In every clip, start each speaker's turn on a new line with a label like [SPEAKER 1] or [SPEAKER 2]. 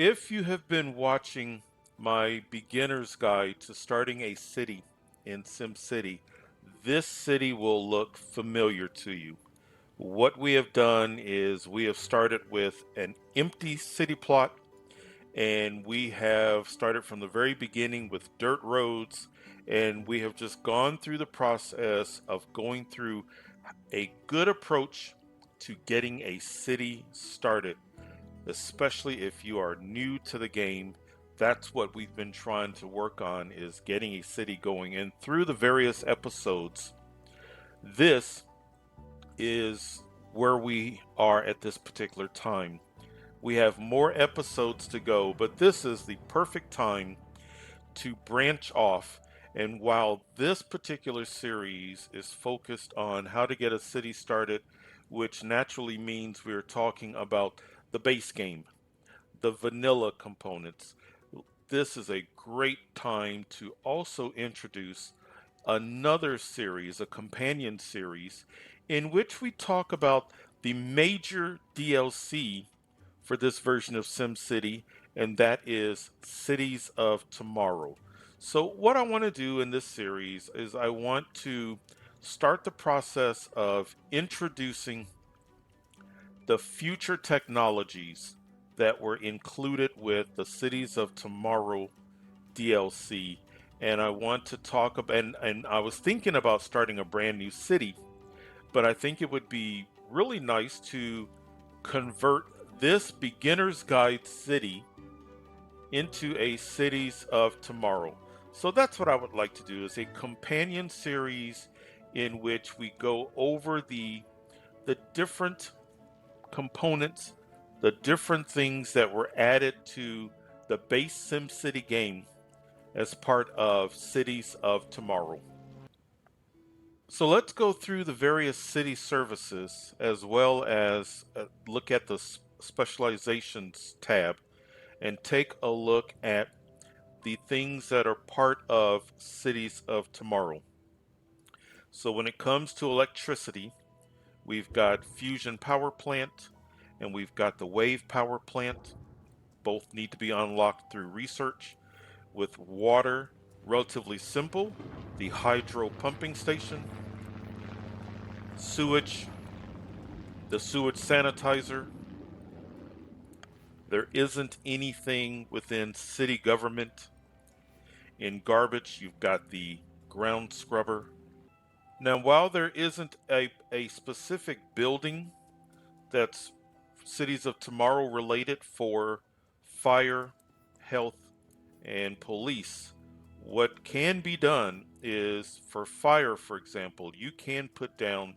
[SPEAKER 1] If you have been watching my beginner's guide to starting a city in SimCity, this city will look familiar to you. What we have done is we have started with an empty city plot, and we have started from the very beginning with dirt roads, and we have just gone through the process of going through a good approach to getting a city started, especially if you are new to the game. That's what we've been trying to work on, is getting a city going. And through the various episodes, this is where we are at this particular time. We have more episodes to go, but this is the perfect time to branch off. And while this particular series is focused on how to get a city started, which naturally means we're talking about the base game, the vanilla components, this is a great time to also introduce another series, a companion series, in which we talk about the major DLC for this version of SimCity, and that is Cities of Tomorrow. So, what I want to do in this series is I want to start the process of introducing the future technologies that were included with the Cities of Tomorrow DLC. And I want to talk about, and I was thinking about starting a brand new city, but I think it would be really nice to convert this beginner's guide city into a Cities of Tomorrow. So that's what I would like to do, is a companion series in which we go over the different components, the different things that were added to the base SimCity game as part of Cities of Tomorrow. So let's go through the various city services, as well as look at the specializations tab, and take a look at the things that are part of Cities of Tomorrow. So when it comes to electricity, we've got fusion power plant and we've got the wave power plant. Both need to be unlocked through research. With water, relatively simple, the hydro pumping station, sewage, the sewage sanitizer. There isn't anything within city government. In garbage, you've got the ground scrubber. Now, while there isn't a specific building that's Cities of Tomorrow related for fire, health, and police, what can be done is, for fire, for example, you can put down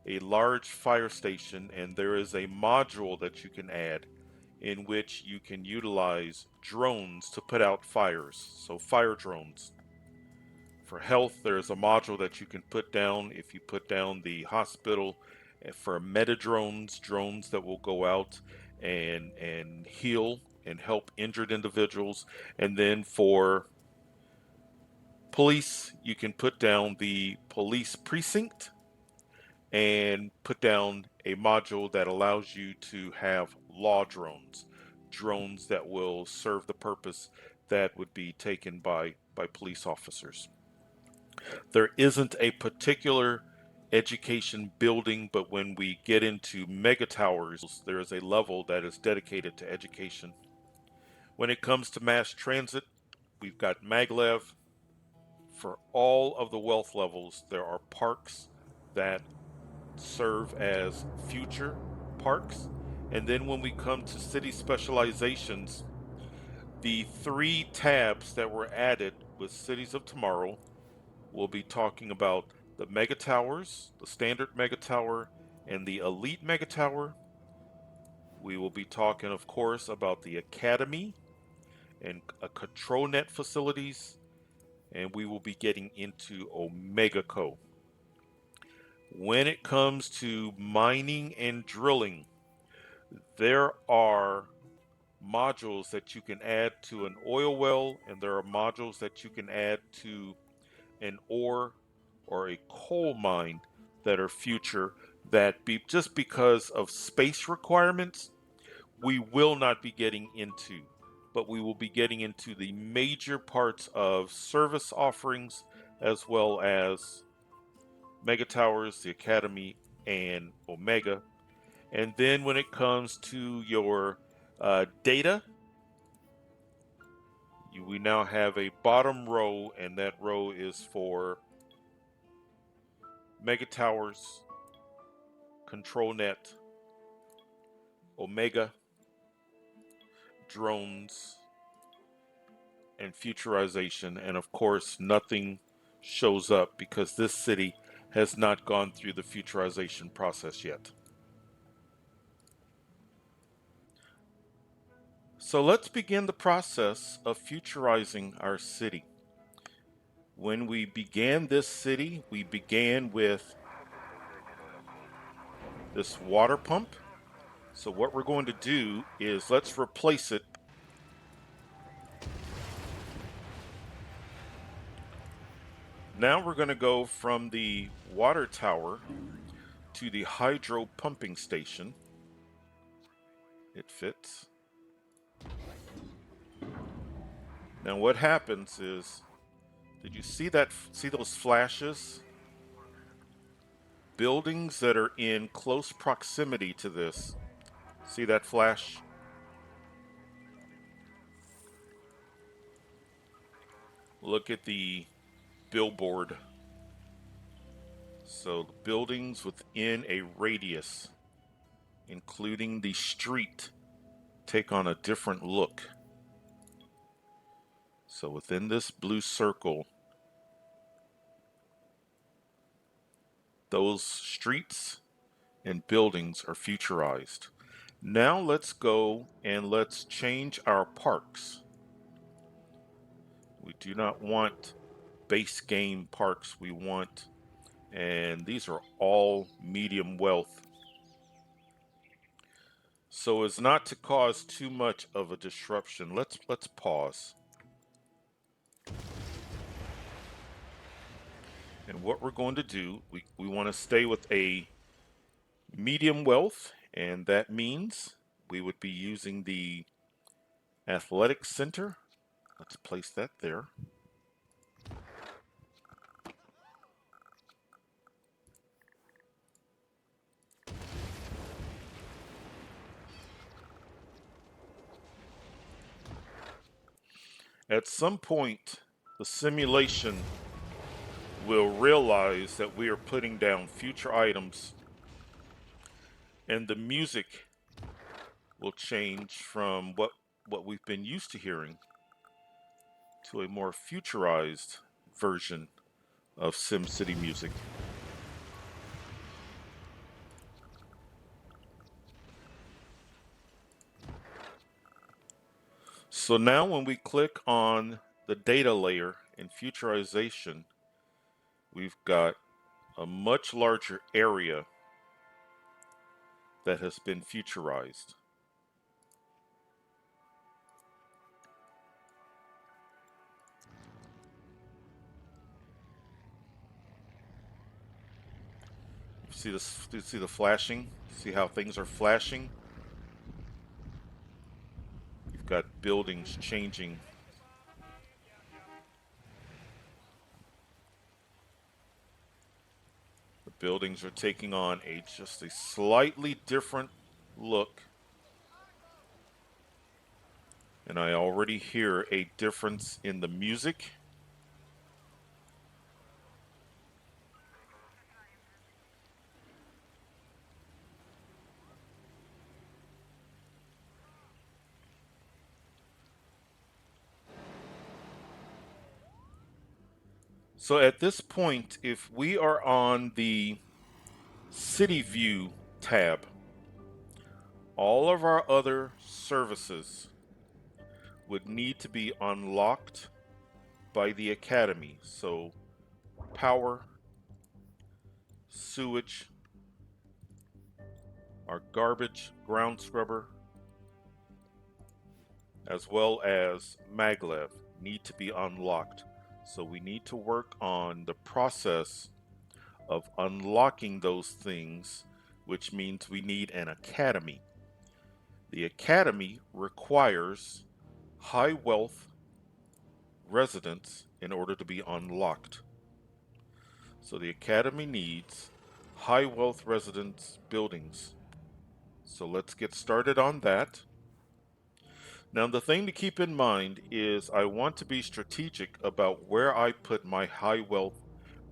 [SPEAKER 1] a large fire station, and there is a module that you can add in which you can utilize drones to put out fires. So, fire drones. For health, there's a module that you can put down if you put down the hospital. For meta drones, drones that will go out and heal and help injured individuals. And then for police, you can put down the police precinct and put down a module that allows you to have law drones, drones that will serve the purpose that would be taken by police officers. There isn't a particular education building, but when we get into mega towers, there is a level that is dedicated to education. When it comes to mass transit, we've got maglev. For all of the wealth levels, there are parks that serve as future parks. And then when we come to city specializations, the three tabs that were added with Cities of Tomorrow, we'll be talking about the mega towers, the standard mega tower, and the elite mega tower. We will be talking, of course, about the academy and control net facilities, and we will be getting into Omega Co. When it comes to mining and drilling, there are modules that you can add to an oil well, and there are modules that you can add to an ore or a coal mine that are future, that be just because of space requirements we will not be getting into. but we will be getting into the major parts of service offerings as well as Mega Towers, the Academy, and Omega. And then when it comes to your data, we now have a bottom row, and that row is for Mega Towers, Control Net, Omega, drones, and futurization. And of course, nothing shows up because this city has not gone through the futurization process yet. So let's begin the process of futurizing our city. When we began this city, we began with this water pump. So what we're going to do is let's replace it. Now we're going to go from the water tower to the hydro pumping station. It fits. Now what happens is, did you see that? See those flashes? Buildings that are in close proximity to this. See that flash? Look at the billboard. So the buildings within a radius, including the street, take on a different look. So within this blue circle, those streets and buildings are futurized. Now let's go and let's change our parks. We do not want base game parks. We want, and these are all medium wealth, so as not to cause too much of a disruption. Let's pause. And what we're going to do, we want to stay with a medium wealth, and that means we would be using the athletic center. Let's place that there. At some point, the simulation will realize that we are putting down future items, and the music will change from what we've been used to hearing to a more futurized version of SimCity music. So now when we click on the data layer in futurization, we've got a much larger area that has been futurized. You see this? You see the flashing? See how things are flashing? You've got buildings changing. The buildings are taking on just a slightly different look. And I already hear a difference in the music. So at this point, if we are on the City View tab, all of our other services would need to be unlocked by the Academy. So power, sewage, our garbage ground scrubber, as well as maglev need to be unlocked. So we need to work on the process of unlocking those things, which means we need an academy. The academy requires high wealth residents in order to be unlocked. So the Academy needs high wealth residence buildings. So let's get started on that. Now, the thing to keep in mind is I want to be strategic about where I put my high wealth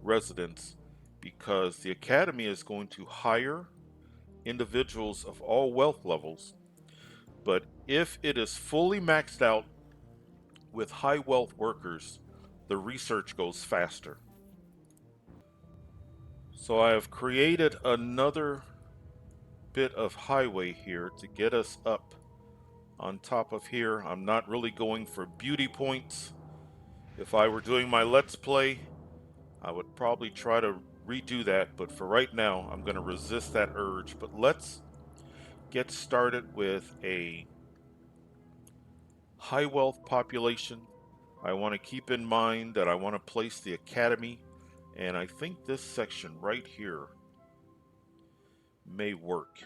[SPEAKER 1] residents because the Academy is going to hire individuals of all wealth levels. But if it is fully maxed out with high wealth workers, the research goes faster. So I have created another bit of highway here to get us up on top of here. I'm not really going for beauty points. If I were doing my Let's Play, I would probably try to redo that, but for right now, I'm going to resist that urge. But let's get started with a high wealth population. I want to keep in mind that I want to place the academy, and I think this section right here may work.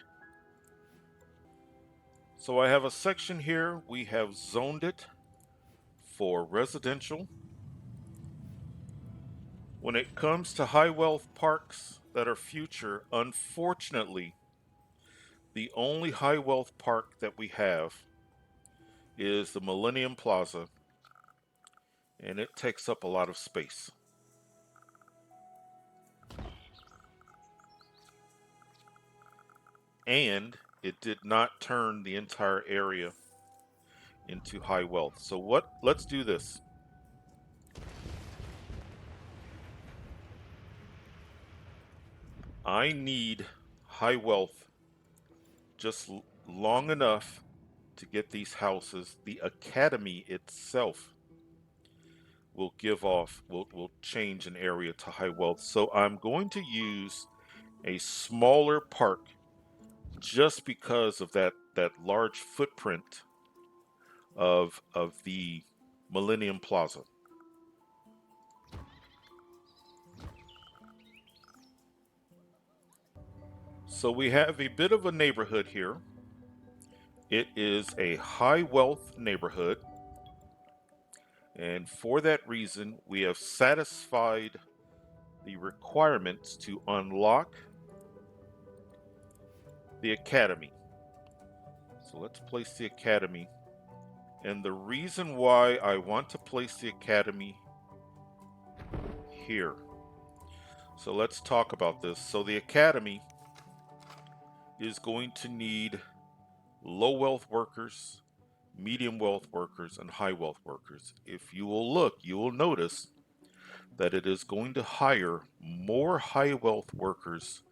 [SPEAKER 1] So I have a section here, we have zoned it for residential. When it comes to high wealth parks that are future, unfortunately, the only high wealth park that we have is the Millennium Plaza, and it takes up a lot of space. And it did not turn the entire area into high wealth. So let's do this. I need high wealth just long enough to get these houses. The academy itself will change an area to high wealth. So I'm going to use a smaller park just because of that large footprint of the Millennium Plaza. So we have a bit of a neighborhood here. It is a high wealth neighborhood, and for that reason, we have satisfied the requirements to unlock the academy. So let's place the academy. And the reason why I want to place the academy here. So let's talk about this. So the academy is going to need low wealth workers, medium wealth workers, and high wealth workers. If you will look, you will notice that it is going to hire more high wealth workers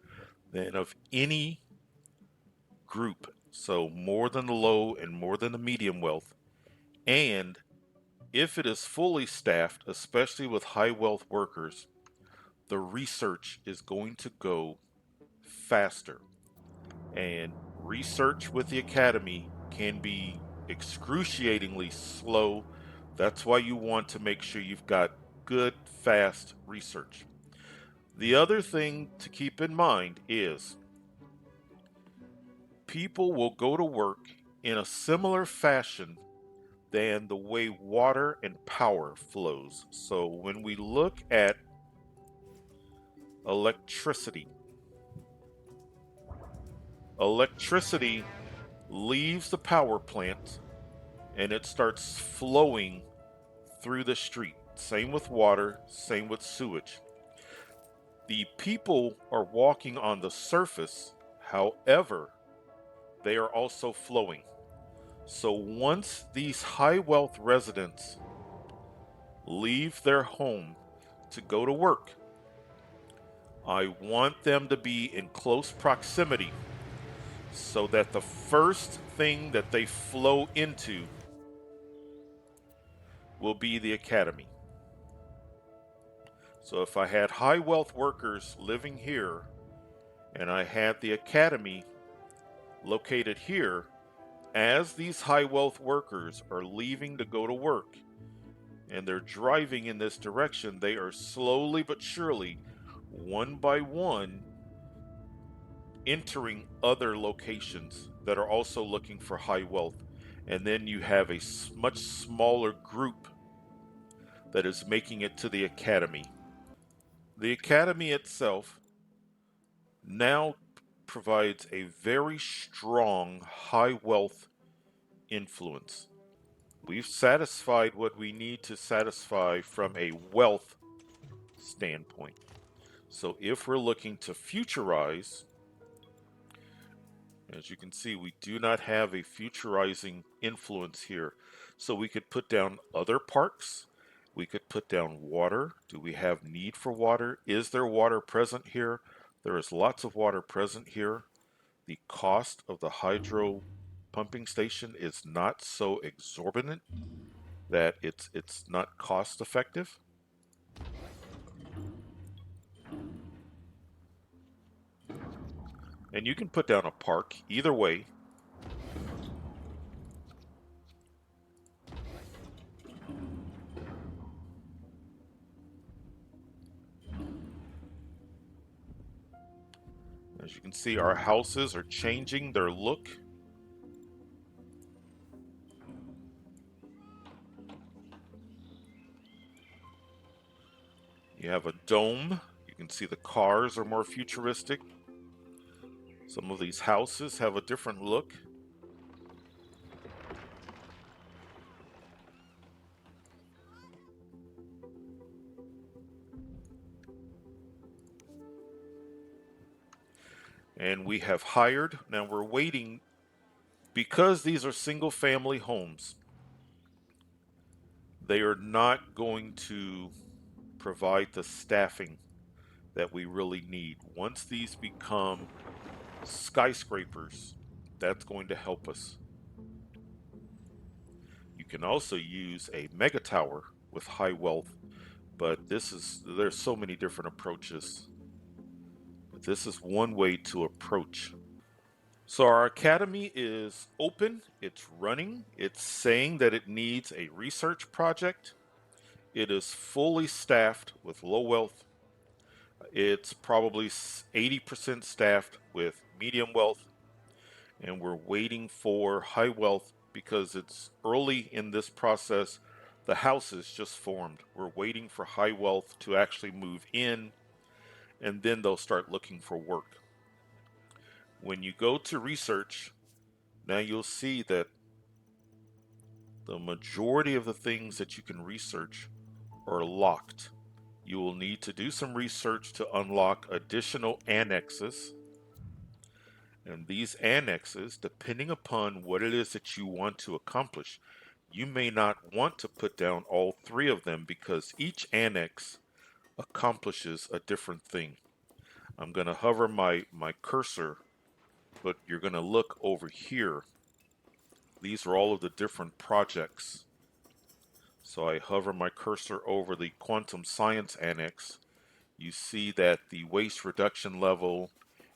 [SPEAKER 1] than of any group. So more than the low and more than the medium wealth. And if it is fully staffed, especially with high wealth workers, the research is going to go faster. And research with the academy can be excruciatingly slow. That's why you want to make sure you've got good, fast research. The other thing to keep in mind is people will go to work in a similar fashion than the way water and power flows. So when we look at electricity, electricity leaves the power plant and it starts flowing through the street. Same with water, same with sewage. The people are walking on the surface, however, they are also flowing. So once these high wealth residents leave their home to go to work, I want them to be in close proximity so that the first thing that they flow into will be the academy. So if I had high wealth workers living here and I had the academy located here, as these high wealth workers are leaving to go to work and they're driving in this direction, they are slowly but surely, one by one, entering other locations that are also looking for high wealth. and then you have a much smaller group that is making it to the academy. The academy itself now provides a very strong high wealth influence. We've satisfied what we need to satisfy from a wealth standpoint. So if we're looking to futurize, as you can see, we do not have a futurizing influence here. So we could put down other parks. We could put down water. Do we have need for water? Is there water present here? There is lots of water present here. The cost of the hydro pumping station is not so exorbitant that it's not cost effective. And you can put down a park either way. As you can see, our houses are changing their look. You have a dome. You can see the cars are more futuristic. Some of these houses have a different look. And we have hired, now we're waiting, because these are single family homes, they are not going to provide the staffing that we really need. Once these become skyscrapers, that's going to help us. You can also use a mega tower with high wealth, but there's so many different approaches. But this is one way to approach. So our academy is open, it's running, it's saying that it needs a research project. It is fully staffed with low wealth. It's probably 80% staffed with medium wealth, and we're waiting for high wealth because it's early in this process. The house is just formed. We're waiting for high wealth to actually move in, and then they'll start looking for work. When you go to research, now you'll see that the majority of the things that you can research are locked. You will need to do some research to unlock additional annexes. And these annexes, depending upon what it is that you want to accomplish, you may not want to put down all three of them because each annex accomplishes a different thing. I'm going to hover my cursor, but you're going to look over here. These are all of the different projects. So I hover my cursor over the quantum science annex. You see that the waste reduction level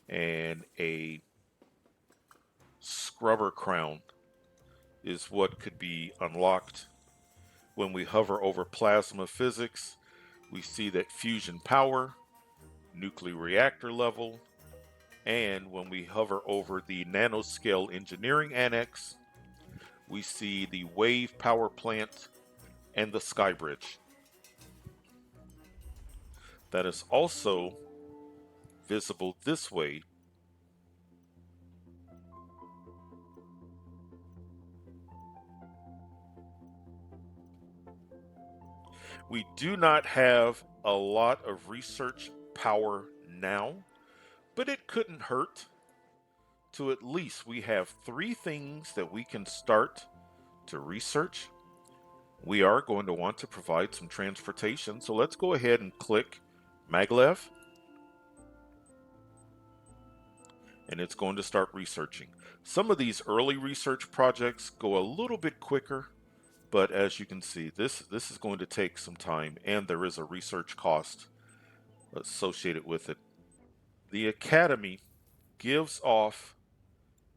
[SPEAKER 1] and a scrubber crown is what could be unlocked. When we hover over plasma physics, we see that fusion power, nuclear reactor level, and when we hover over the nanoscale engineering annex, we see the wave power plant and the sky bridge. That is also visible this way. We do not have a lot of research power now, but it couldn't hurt to at least we have three things that we can start to research. We are going to want to provide some transportation, so let's go ahead and click maglev, and it's going to start researching. Some of these early research projects go a little bit quicker, but as you can see, this is going to take some time, and there is a research cost associated with it. The Academy gives off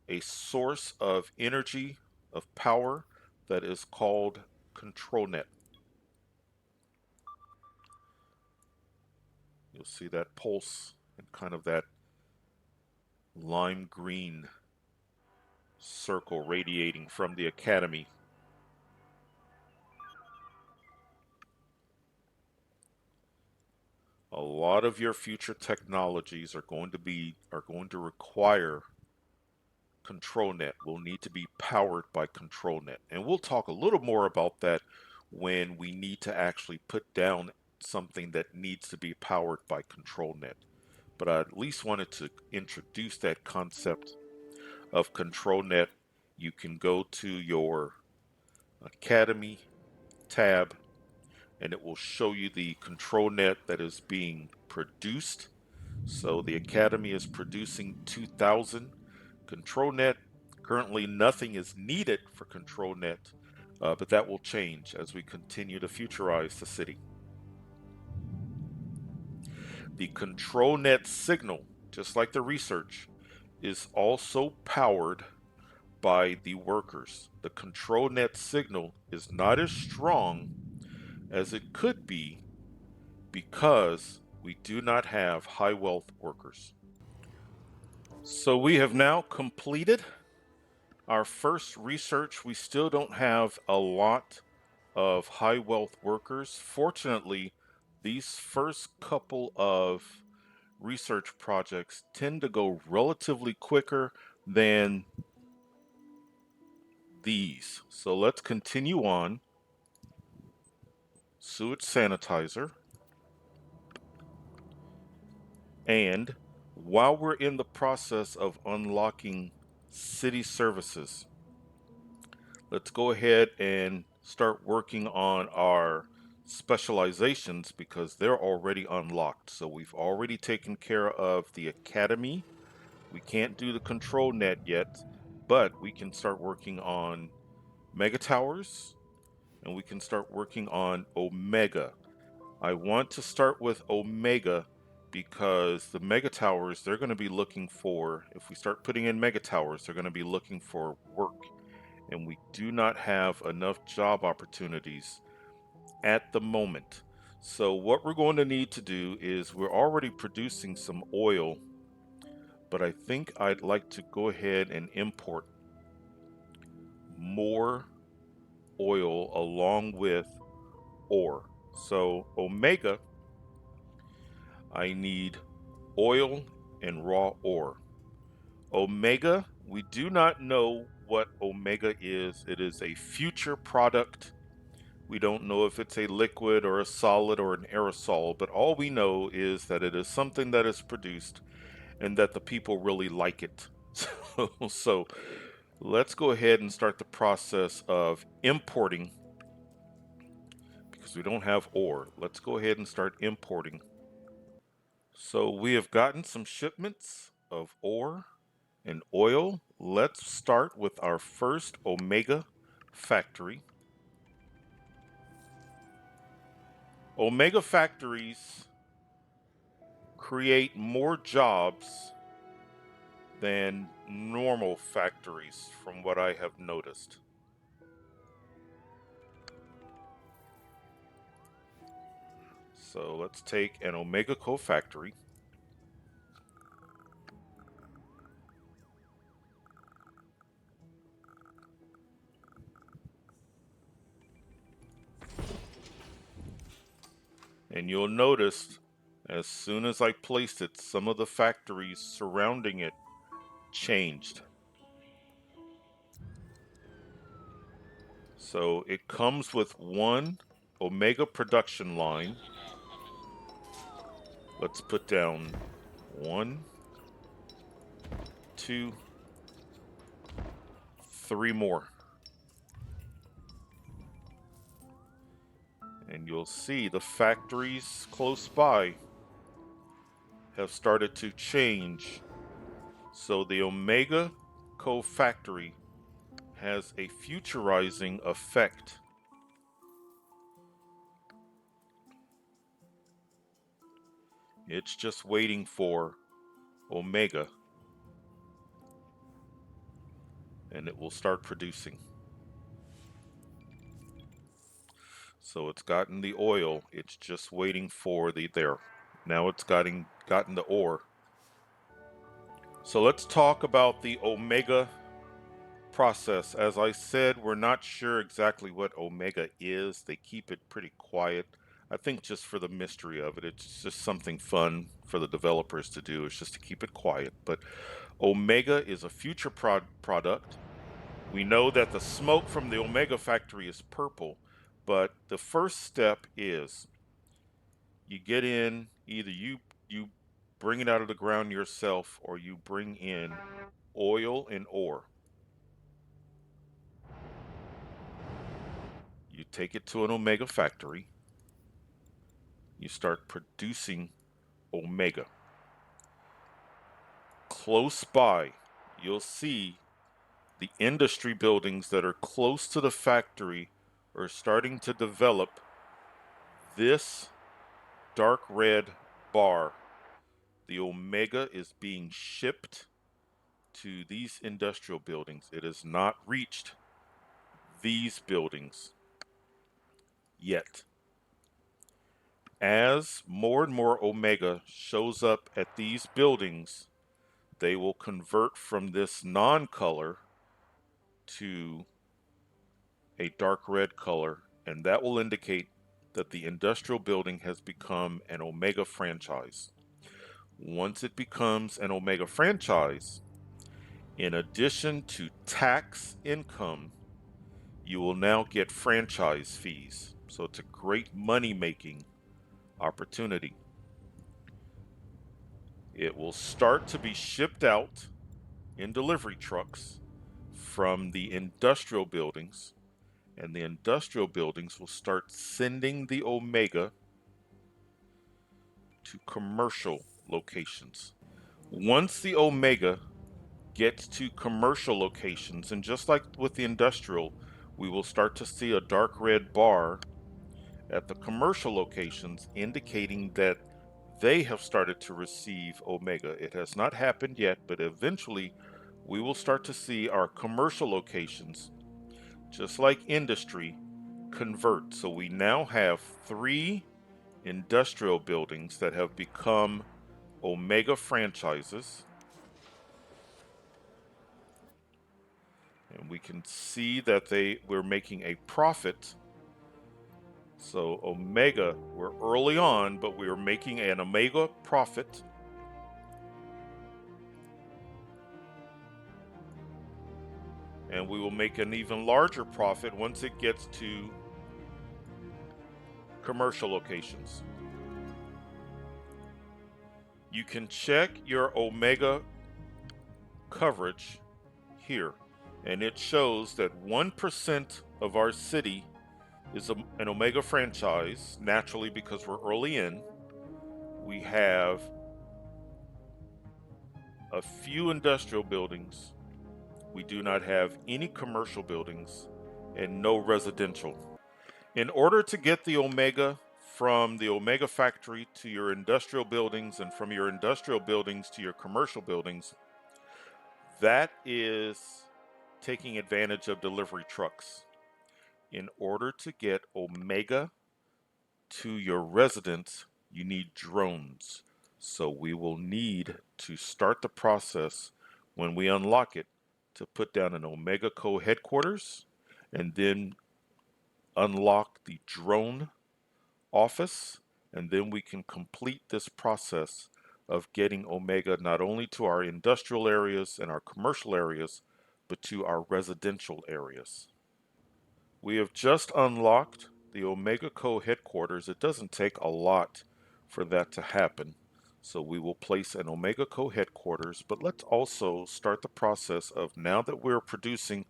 [SPEAKER 1] a source of energy, of power, that is called control net. You'll see that pulse and kind of that lime green circle radiating from the academy. A lot of your future technologies are going to require ControlNet, will need to be powered by ControlNet. And we'll talk a little more about that when we need to actually put down something that needs to be powered by ControlNet. But I at least wanted to introduce that concept of ControlNet. You can go to your Academy tab and it will show you the ControlNet that is being produced. So the Academy is producing 2000. ControlNet, currently nothing is needed for ControlNet, but that will change as we continue to futurize the city. The ControlNet signal, just like the research, is also powered by the workers. The ControlNet signal is not as strong as it could be because we do not have high wealth workers. So we have now completed our first research. We still don't have a lot of high wealth workers. Fortunately, these first couple of research projects tend to go relatively quicker than these. So let's continue on. Sewage sanitizer. And while we're in the process of unlocking city services, let's go ahead and start working on our specializations because they're already unlocked. So we've already taken care of the academy. We can't do the control net yet, but we can start working on mega towers and we can start working on Omega. I want to start with Omega because the mega towers, they're going to be looking for, if we start putting in mega towers, they're going to be looking for work. And we do not have enough job opportunities at the moment. So what we're going to need to do is we're already producing some oil, but I think I'd like to go ahead and import more oil along with ore. So Omega, I need oil and raw ore. Omega, we do not know what Omega is. It is a future product. We don't know if it's a liquid or a solid or an aerosol, but all we know is that it is something that is produced and that the people really like it. So let's go ahead and start the process of importing because we don't have ore. Let's go ahead and start importing. So we have gotten some shipments of ore and oil. Let's start with our first Omega factory. Omega factories create more jobs than normal factories from what I have noticed. So let's take an Omega Co factory. And you'll notice as soon as I placed it, some of the factories surrounding it changed. So it comes with one Omega production line. Let's put down 1, 2, 3 more. And you'll see the factories close by have started to change. So the Omega Co factory has a futurizing effect. It's just waiting for Omega and it will start producing. So it's gotten the oil, it's just waiting for the there. Now it's gotten the ore. So let's talk about the Omega process. As I said, we're not sure exactly what Omega is. They keep it pretty quiet. I think just for the mystery of it, it's just something fun for the developers to do. It's just to keep it quiet. But Omega is a future product. We know that the smoke from the Omega factory is purple, but the first step is you get in, either you bring it out of the ground yourself or you bring in oil and ore. You take it to an Omega factory, you start producing Omega. Close by, you'll see the industry buildings that are close to the factory are starting to develop this dark red bar. The Omega is being shipped to these industrial buildings. It has not reached these buildings yet. As more and more Omega shows up at these buildings, they will convert from this non-color to a dark red color, and that will indicate that the industrial building has become an Omega franchise. Once it becomes an Omega franchise, in addition to tax income, you will now get franchise fees. So it's a great money-making opportunity. It will start to be shipped out in delivery trucks from the industrial buildings, and the industrial buildings will start sending the Omega to commercial locations. Once the Omega gets to commercial locations, and just like with the industrial, we will start to see a dark red bar at the commercial locations indicating that they have started to receive Omega. It has not happened yet, but eventually we will start to see our commercial locations, just like industry, convert. So we now have 3 industrial buildings that have become Omega franchises. And we can see that we're making a profit. So Omega, we're early on, but we are making an Omega profit. And we will make an even larger profit once it gets to commercial locations. You can check your Omega coverage here, and it shows that 1% of our city is an Omega franchise, naturally because we're early in. We have a few industrial buildings. We do not have any commercial buildings and no residential. In order to get the Omega from the Omega factory to your industrial buildings and from your industrial buildings to your commercial buildings, that is taking advantage of delivery trucks. In order to get Omega to your residence, you need drones. So we will need to start the process when we unlock it to put down an Omega Co headquarters and then unlock the drone office, and then we can complete this process of getting Omega not only to our industrial areas and our commercial areas, but to our residential areas. We have just unlocked the Omega Co headquarters. It doesn't take a lot for that to happen. So we will place an Omega Co headquarters, but let's also start the process of, now that we're producing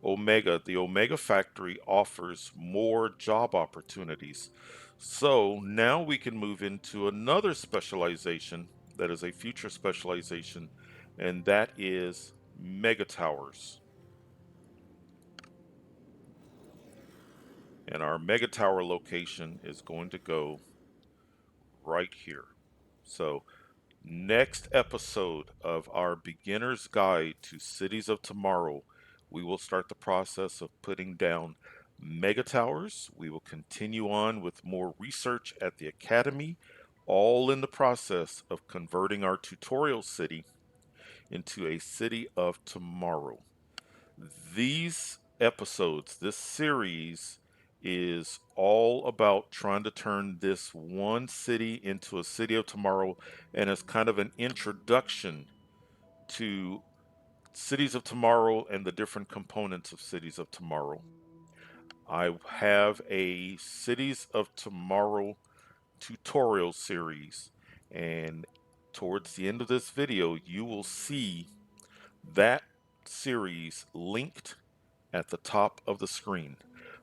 [SPEAKER 1] Omega, the Omega factory offers more job opportunities. So now we can move into another specialization that is a future specialization, and that is mega towers. And our mega tower location is going to go right here. So next episode of our beginner's guide to cities of tomorrow, we will start the process of putting down mega towers. We will continue on with more research at the academy, all in the process of converting our tutorial city into a city of tomorrow. These episodes, this series is all about trying to turn this one city into a city of tomorrow, and it's kind of an introduction to cities of tomorrow and the different components of cities of tomorrow. I have a cities of tomorrow tutorial series, and towards the end of this video you will see that series linked at the top of the screen.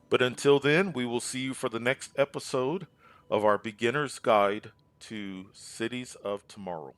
[SPEAKER 1] But until then, we will see you for the next episode of our beginner's guide to cities of tomorrow.